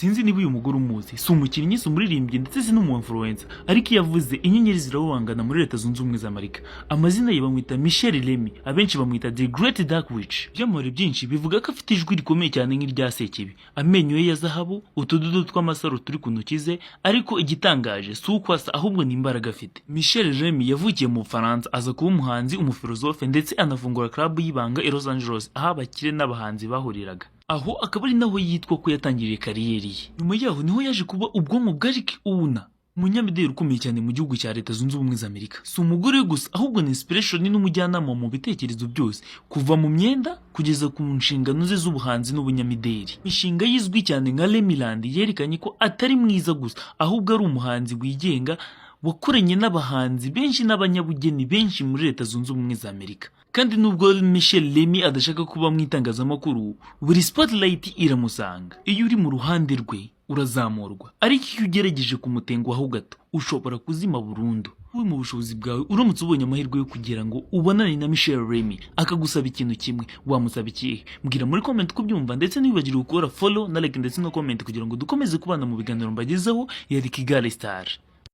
sinzi niba uyu mugore umuzi, si umukinnyi, si umuririmbyi ndetse si n'umu-influencer, ariko iyo avuze inyenyeri zirabangana muri Leta Zunze Ubumwe za Amerika. Amazina ye bamwita Michelle Remy, abenshi bamwita The Great Dark Witch. Ibyamamare byinshi bivuga ko afite ijwi rikomeye cyane nk'irya Sekibi, amenyo ye ya zahabu, utudodo tw'amasaro turi ku ntoki ze, ariko igitangaje si uko asa ahubwo ni imbaraga afite. Michelle Remy yavukiye mu Bufaransa, aza kuba umuhanzi, umufilozofe ndetse anafungura club y'ibanga i Los Angeles aho abakire n'abahanzi bahuriraga. Aho akaba ari naho yitwa ko yatangiriye kariyeri ye. Nyuma yaho niho yaje kuba ubwonko bwa Rick Owens, umunyamideli ukomeye cyane mu gihugu cya Leta Zunze Ubumwe za Amerika. Si umugore we gusa ahubwo ni inspiration n'umujyanama mu bitekerezo byose, kuva mu myenda kugeza ku nshingano ze z'ubuhanzi n'ubunyamideli. Imishinga yizwi cyane nka Remy yerekanye ko atari mwiza gusa ahubwo ari umuhanzi wigenga wakoranye n'abahanzi benshi n'abanyabugeni benshi muri Leta Zunze Ubumwe za Amerika. Kandi nubwo Michelle Remy adashaka kuba mu itangazamakuru, buri spotlight iramusanga. Iyo uri mu ruhande rwe urazamurwa, ariko iyo ugerageje kumutenguhaho gato ushobora kuzima burundu. Wowe mu bushobozi bwawe uramutse ubonye amahirwe yo kugira ngo ubonane na Michelle Remy akagusaba ikintu kimwe, wamusaba ikihe? Mbwira muri comment ko byumva, ndetse ntiwibagirwe gukora follow na like ndetse no comment kugira ngo dukomeze kubana mu biganiro mbagezaho ya Kigali Star.